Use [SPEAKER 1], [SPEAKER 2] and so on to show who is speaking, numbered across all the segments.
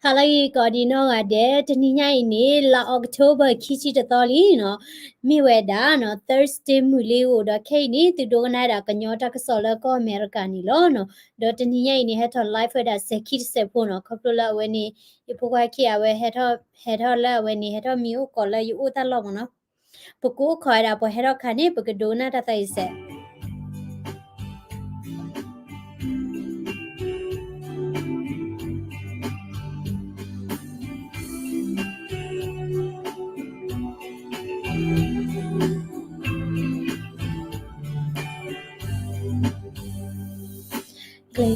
[SPEAKER 1] Halagi Godino Ade, Tania La October Kichi the Tolino, Miweda, no Thursday Muli Uda Kani, the Donada Canyota Solaco Americanilono, Dotania in het her life with a Sekit Sepuno, Copula when he Ipuaki away had her la when he had a mew collar you uta longno. Puku called up a head of Cani, Pukadona that I said.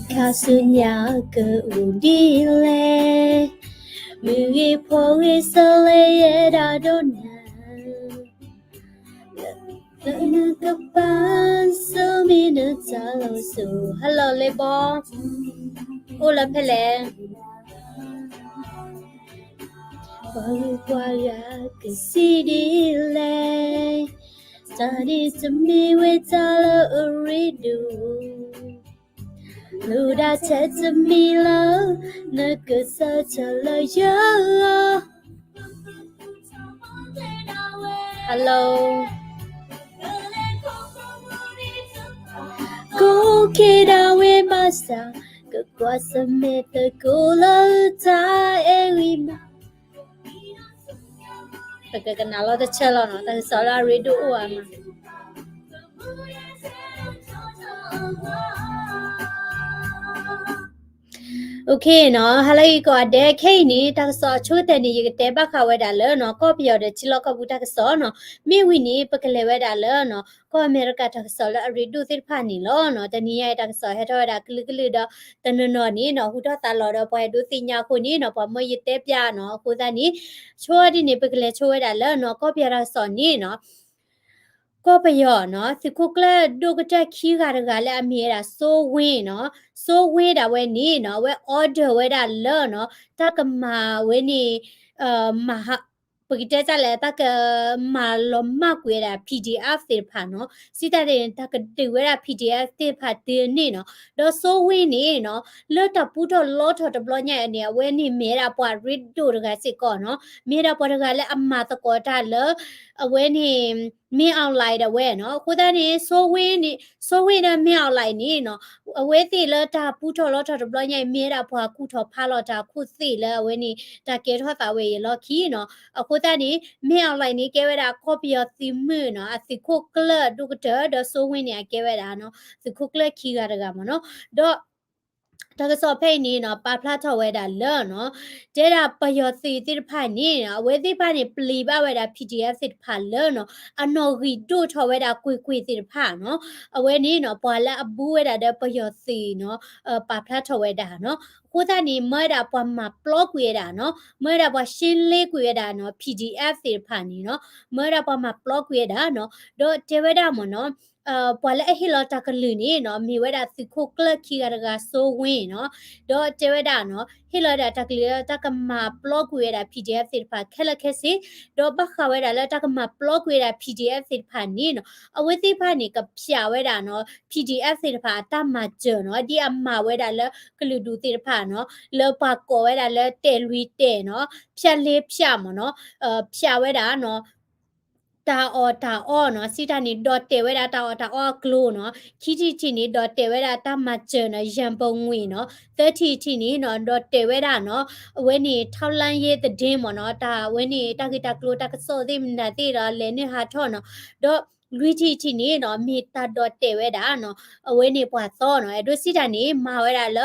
[SPEAKER 1] Kasunya ke udile Mugi pogi sale da dona Lana kapan so minutes so Hello lebo Hola pele Waya ke sidile Study to me with all uridu Luda tete milo, nakusa chalo. Hello. Go kid away basta, kukwasa mete kula ta ewima. Pagkakanalo the chalo no, ta sala redo uama. Okay, no, hello, got there, Kani, Takasaw, Chutani, you get back how I learn or copy of the Chiloka Butakasono, me winnie, Pakaleweda learn or co America Takasola, redo the pani loan or the Nia Takasaw, Hetoda, Clickluda, the Nonino, who thought a lot of I do think Yakunino, Pamoy Tepiano, Kudani, Chodini, Pakale, Choda learn or copy of Sonino. ก็ไปย่อเนาะสิคุกละดูก็จะขี้กะกะละอเมียละโซเวเนาะโซเวดาเวนี่เนาะเวออเดอร์เวดาเลเนาะตากะมาเวนี่มาฮะปกิเตจะแลตากะมาลอมมากเวดา PDF สิพาเนาะสิตาเดตากะติเวดา PDF สิพาเตนี่เนาะดอโซเวนี่เนาะเลตะปูทอลอทอตะบลอญะเนี่ยเวนี่เมราปวาริดดูกะสิก่อนเนาะเมราปวากะละอำมาตะกอตาเลเวนี่me out like the way no kudani so we na me out like ni no awe ti la ta pu tho lo tho de blo nyai me da phwa ku tho pha lo ta khu si la awe ni ta ke tho ta we lo khi no kudani me out like ni ke we da copy of si mu no a si ko kla du ka da so we ni ke we da no si ko kla khi ga da ma no do ถ้าก็สอบให้นี่เนาะปลาพลาทเอาไว้ได้เลยเนาะเจ้าประโยชน์สิทธิ์ผ่านนี่เนาะเวทีผ่านนี่ปลีบ้าไว้ได้ PDF สิทธิ์ผ่านเลยเนาะอันนอริดูทเอาไว้ได้คุยสิทธิ์ผ่านเนาะเอาไว้นี่เนาะปอละบูไว้ได้ประโยชน์สิเนาะปลาพลาทเอาไว้ได้เนาะคู่ท่านี้เมื่อได้ปอมาปลอกไว้ได้เนาะเมื่อได้ปอชิ้นเล็กไว้ได้เนาะ PDF สิทธิ์ผ่านนี่เนาะเมื่อได้ปอมาปลอกไว้ได้เนาะโดยเจ้าไว้ได้หมดเนาะปอละฮิลอตากลือนี่เนาะมีไว้ได้สิคุกละคีกะกะโซเวเนาะတော့เจวดาเนาะฮิลอดาตะกลีตะกมาบล็อกเวดา PDF สิพาแค่ละแค่สิတော့บักขะเวดาละตะกมาบล็อกเวดา PDF สิพานี่เนาะอเวสิพานี่กับพยาเวดาเนาะ PDF สิพาตามาเจอเนาะดิอำมาเวดาละกลือดูสิพาเนาะเลปากอเวดาละเตลุยเตเนาะพยาเลพยามเนาะพยาเวดาเนาะตาออเนาะสิตานี่ดอเตเวดาตาออกลูเนาะคิจินี่ดอเตเวดาตามาเจอเนาะยัมปงวีเนาะ30ทีนี่เนาะดอเตเวดาเนาะเวนี่เท่าลันเยตะเดมเนาะตาเวนี่ตากิตากลูตากโซดิมนาติราเลนี่หาทอเนาะดอลุยทีนี่เนาะมีตาดอเตเวดาเนาะเวนี่ปวาซอเนาะดอสิตานี่มาเวดาล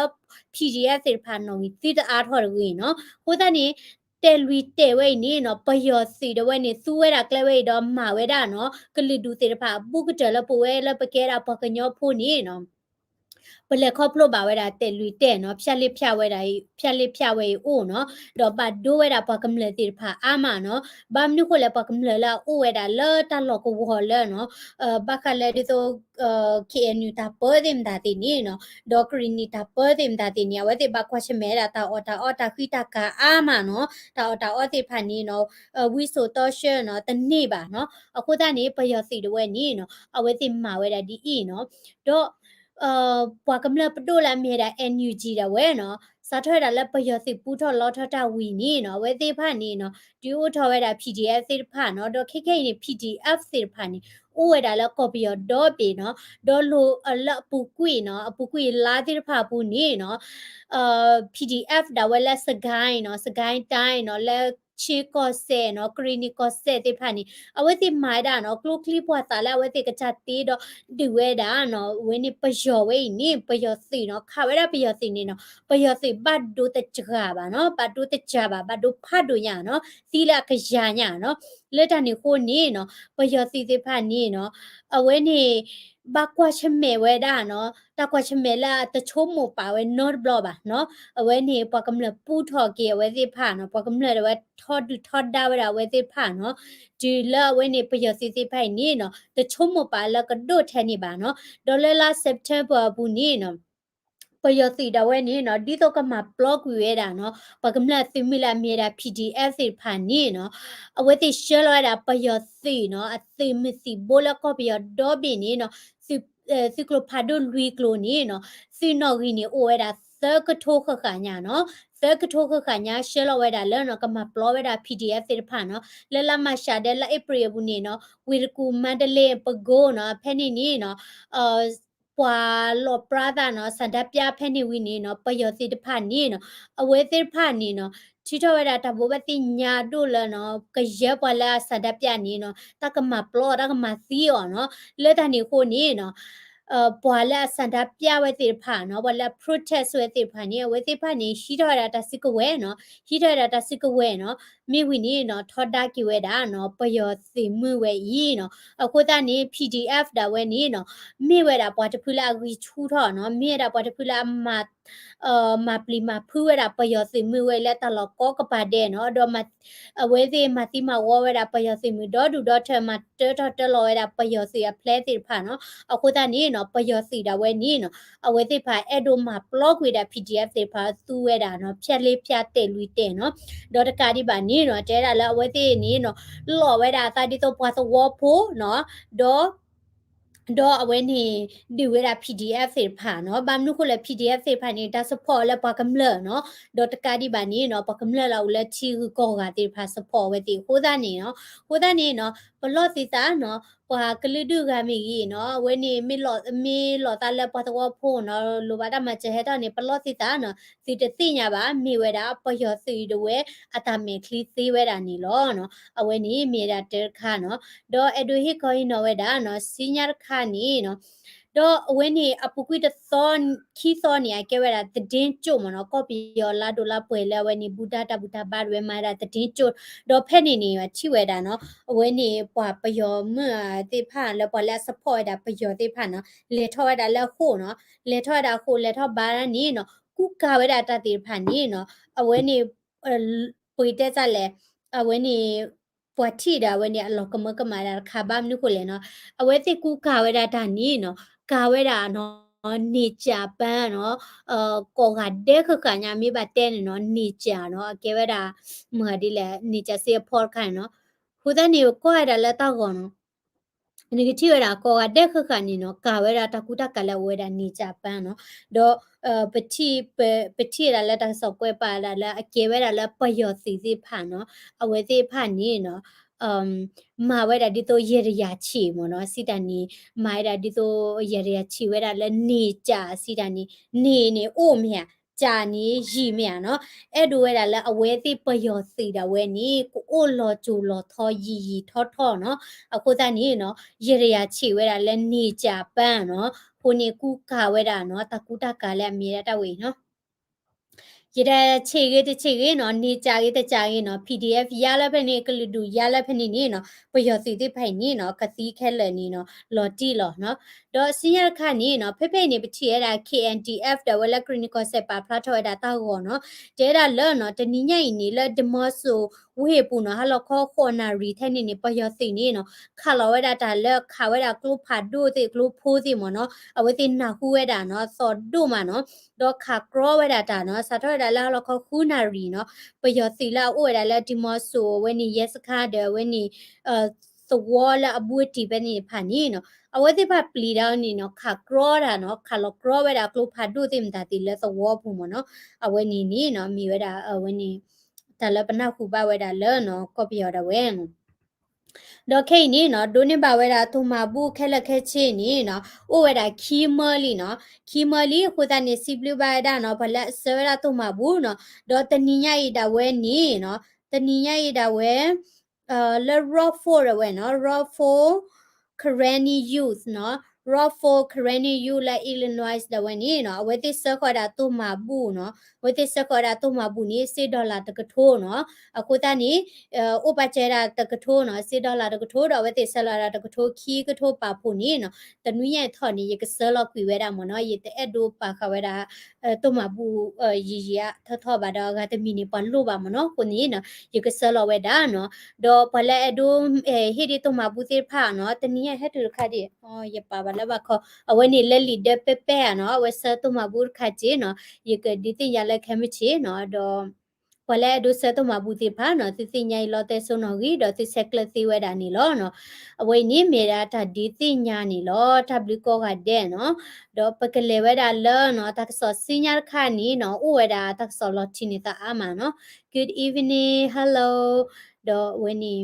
[SPEAKER 1] PDF สิพาเนาะติตอาทอรวีเนาะโคตานี่เตลุยเตเวนี่เนาะปยอสีดเวนี่สู้เวดากลเวดอมาเวดาเนาะกลือดูสิพาบุกเจอละปเวละปะเกราปะกะญอผู้นี่เนาะเปเลครอบครัวบ่าวเวดาเตลุยเตเนาะพยาลิพยาเวดาพยาลิพยาเวโอเนาะดอกบาดูเวดาปะกำเลติพาอามาเนาะบามนี่คนละปะกำเลละโอเวดาเลตาลอกกูฮอลเนาะบักคาเลดิโตKNU ตาเปิดมดาตินี่เนาะดอกรินีตาเปิดมดาตินี่เวติบักควาชเมดาตาออตาคิตากาอามาเนาะตาออติพานี่เนาะวิโซโตเชเนาะตะนี่บาเนาะအခုတန်းနေပယောစီတဝဲနီเนาะအဝဲတိမာဝဲတာဒီเนาะတော့ပွားကမလပတိုလာမြေတာ NUG တာဝဲเนาะ စာထွက်တာလည်းပယောစီပူထော်လောထတာဝီနီနော်ဝဲသေးဖာနီနော်ဒီဥထော်ဝဲတာ PDF စေဖာနော်တော့ခိခိနီ PDF စေဖာနီဥဝဲတာလည်း copy တော့ပေနော်တော့လိုအလပူကွေနော်အပူကွေလာသေးဖာပူနီနော်PDF ဒါဝဲလက်စကိုင်းနော်စကိုင်းတိုင်းနော်လက်ချီကော့ဆဲနော်ကရီနီကော့ဆဲတေဖာနီအဝဲတိမိုင်တာနော်ကလုကလီပွားတာလည်းအဝဲတိကချတေးတော့ဒီဝဲတာနော်ဝင်းနီပယောဝဲနီပယောစီနော်ခါဝဲတာပယောစီနီနော်ပယောစီဘတ်ဒိုတချကပါနော်ဘတ်ဒိုတချပါဘတ်ဒိုဖတ်ဒိုညာနော်သီလာခရာညာနော်လက်တနီခိုနီနော်ပယောစီတေဖာနီနော်အဝဲနီဘကွာချမဲဝဲတာနော်တကွာချမဲလာတချိုးမပါဝဲ not block ပါနော်အဝဲနေပကမလပူထော်ကေဝဲသိဖာနော်ပကမလဝဲထော်ဒူထော်ဒါဝဲဝဲသိဖာနော်ဒီလာဝဲနေပယစီသိဖိုင်နေနော်တချို့မပါလကဒိုထဲနေပါနော်ဒေါ်လာ September ဘူးနေနော်ပယစီတဝဲနေနော်ဒီတော့ကမှာ blog ဝဲတာနော်ပကမလသိမီလာမြေတာ PDF သိဖာနေနော်အဝဲသိ share လာတာပယစီနော်အသိမစီဘောလကောပယဒေါ်ဘီနေနော်စီကလိုဖာဒိုလူီကလိုနေနော်စီနော်ဂီနေအိုဝဲတာသကထိုးခခညာနော်သကထိုးခခညာရှယ်လဝဲတာလဲနော်ကမပလောဝဲတာ PDF သိဖာနော်လဲလမရှာတဲ့လဲအပရီဘူးနေနော်ဝီရကူမန္တလေးပဂိုနော်ဖဲနေနေနော်ပွာလောပရာဒါနော်စန္ဒပြဖဲနေဝီနေနော်ပယောစီတဖာနေနော်အဝဲသိဖာနေနော်ချီတော်ဝဲတာတဘောဘတိညာတို့လဲနော်ကရက်ပွာလာစန္ဒပြနေနော်တကမပလောတကမစီရောနော်လဲတနေခိုနေနော်ဘွာလာစန္ဒပြဝဲတိဖာနော်ဘွာလာ protest ဝဲတိဖာနေဝဲတိဖာနေရှိတော်တာတစိကဝဲနော်ရှိတော်တာတစိကဝဲနော်မိဝီနေနော်ထော်တာကီဝဲတာနော်ပယောစီမှုဝဲရီနော်အခုတနေ PDF ဒါဝဲနေနော်မိဝဲတာဘွာတဖူလာဝီချူထော်နော်မိရတာဘွာတဖူလာမပလီမဖူးဝဲတာပယောစီမှုဝဲလက်တလောကောကပါတဲ့နော်တော့မအဝဲသေးမတိမဝဝဲတာပယောစီမှုတော့ဒူတော့ထမတလောဝဲတာပယောစီအဖလဲတိဖာနော်အခုတနေနော်ပယောစီဒါဝဲနေနော်အဝဲတိဖာအဲ့ဒိုမှာ blog ဝဲတာ PDF တိဖာသူ့ဝဲတာနော်ဖြက်လေးဖြတ်တဲ့လူတဲ့နော်ဒေါ်တကာဒီပါနေနော်တဲတာလဲအဝဲတိနေနော်လောဝဲတာတာဒီတော့ပွားသဝဖိုးနော်တော့အဝဲနေဒီဝဲတာ PDF ဖေဖာနော်ဘာမနုခုလဲ PDF ဖေဖာနေတာ support လဲပါကမလနော်ဒေါ်တကာဒီပါနေနော်ပါကမလလောက်လဲချီကောကတိဖာ support ဝဲတိဟိုးသားနေနော်ဟိုးသားနေနော်ဘလော့စီတာနော်ပွာကလဒုကမီကြီးနော်ဝဲနေမီလော်တာလဲပတ်တော့ဖို့နော်လိုပါတာမချဲတော့နေဘလော့စီတာနော်စီတသိညာပါမိဝဲတာပယောစီတဝဲအတမေခလီသေးဝဲတာနေလောနော်အဝဲနေမြေတာတဲခါနော်တော့အဒူဟီကိုင်းနော်ဝဲတာနော်စီညာခါနေနော်တော့အဝဲနေအပူကွီတသောခီသောနေကဲဝဲတာတည်င်းကျုံမနော်ကော်ပီယောလာဒိုလာပွဲလဲဝဲနေဘူတာတဘူတာဘာဝဲမာတာတည်င်းကျုံတော့ဖက်နေနေချိဝဲတာနော်အဝဲနေပွာပယောမတေဖာလဲပွာလဲ support တာပယောတေဖာနော်လေထောတာလဲခို့နော်လေထောတာခို့လေထောဘာရနေနော်ကုကဝဲတာတတေဖာနေနော်အဝဲနေပွေတဲ့ကြလဲအဝဲနေပွာတီတာဝဲနေအလောကမကမာတာခါဘာမနုကိုလဲနော်အဝဲတိကုကဝဲတာဒါနေနော်ကာဝဲတာနော်နေကြပန်းနော်ကောကတဲ့ခခညာမိပါတဲ့နော်နေကြနော်အကဲဝဲတာမဒီလဲနေကြစေဖော်ခိုင်နော်ဟိုတဲ့နေကိုရတာလက်တော့ကောနော်negative ရာကောကတဲ့ခခနီနော်ကာဝဲတာတကူတကလည်းဝဲတာနေကြပန်းနော်တော့ပတိရလက်တဆော့ကွဲပါလာလက်အကဲဝဲတာလက်ပယောစီစီဖာနော်အဝဲစီဖာနေနော်မာဝဲတာဒီတော့ရေရချီမနော်စီတန်နီမိုင်တာဒီတော့ရေရချီဝဲတာလဲနေကြစီတန်နီနေအို့မြကြာနီရီမြနော်အဲ့ဒိုဝဲတာလဲအဝဲသိပယောစီတာဝဲနီကိုအိုလောကျူလောထောရီထောနော်အခုတန်နီနော်ရေရချီဝဲတာလဲနေကြပန်းနော်ကိုနေကူခါဝဲတာနော်တကူတကလည်းအမြဲတဝေနော်ရတဲ့ခြေကြီးတစ်ခြေကြီးနော်နေကြကြီးတကြကြီးနော် PDF ရလာဖက်နေကလူဒူရလာဖက်နေနေနော်ပယောစီတိဖိုင်နေနော်ကတိခဲလနေနော်လော်တီလော်နော်တော့စင်ရခနေနော်ဖေဖေနေပတိရတာ KNDF တဝလကလနီကောဆက်ပါဖလာထော်တာတောက်ကောနော်တဲတာလော်နော်တနီညိုင်နေလဒမော့ဆိုဝေပူနော်ဟာလော်ခေါ်ခေါ်နာရီထဲနေပယောစီနေနော်ခါလော်ဝဲတာလက်ခါဝဲတာကလုဖာဒိုတိကလုဖိုးစီမနော်အဝဲတင်နာခုဝဲတာနော်စော်ဒိုမနော်တော့ခါကရောဝဲတာနော်စာထော်တာလာလော်ခေါ်ခူနာရီနော်ပယောစီလာအိုဝဲတာလက်ဒီမော့ဆိုဝဲနေရက်စခါတဲ့ဝဲနေ the wall အဘူတီပဲနေဖာနီနော်အဝတိဖာပလီတောင်းနေနော်ခါကရောတာနော်ခါလောကရောဝဲတာကလုဖာဒုတိမတာတီလဲ the wall ဘူးမနော်အဝနီနီနော်မီဝဲတာအဝနီတလပနာခုပါဝဲတာလဲနော်ကော်ပီရတာဝဲဒေါ်ခိနီနော်ဒိုနေပါဝဲတာသူမဘူးခဲလက်ခဲချင်းနီနော်အိုဝဲတာခီမလီနော်ခီမလီခုတနေစီပလူပါဒါနော်ဘလက်ဆဝဲတာသူမဘူးနော်ဒေါ်တနီညာဤတာဝဲနီနော်တနီညာဤတာဝဲle rock for ဝဲနော် rock for Karani youth နော် rock for Karani youth လာ Illinois တဝဲနီနော်ဝဲတိစခေါ်တာသူမဘူးနော်ဝဲတိစခေါ်တာသူမဘူးနီ$6တကထိုးနော်အခုတနီဥပချေရာတကထိုးနော်$6တကထိုးတော့ဝဲတိဆလာတကထိုးခီကထိုးပါဖို့နီနော်တနွေရဲ့ထော်နီရကဆလောက်ကွေဝဲတာမနော်ရတဲ့ဒိုပါခဝဲတာသူမဘူးရီရီကထောပါတော့ကတမီနေပန်လို့ပါမနော်ကိုနီနော်ရကဆလောက်ဝဲတာနော်တော့ဘလဲဒိုဟီဒီသူမဘူးသေးဖာနော်တနီရဲ့ဟက်တူခါဒီရပါပါလဘခအဝဲနေလက်လီဒပပဲနော်ဝဲဆသူမဘူးခါချေနော်ရကဒီတင်ရလက်ခဲမချေနော်တော့ပလဲဒုစတမဘူးတိဖာနော်တိညိုင်လောတဲဆုနော်ဂီတော့တိဆက်ကလတိဝဲတာနီလောနော်အဝိနေမေရာတာဒီတိညာနီလောတဘလကောကတဲ့နော်တော့ပကလေဝဲတာလောနော်တက်ဆောစညာခါနီနော်ဥဝဲတာတက်ဆောလောတီနေတာအာမနော် good evening hello တော့ဝဲနီ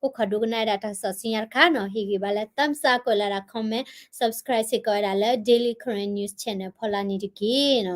[SPEAKER 1] ကိုခဒုကနာတာတက်ဆောစညာခါနော်ဟီဂီဘလဲတမ်စာကိုလာတာ comment subscribe စေကောတာလဲ daily current news channel ဖော်လာနေတကီနော်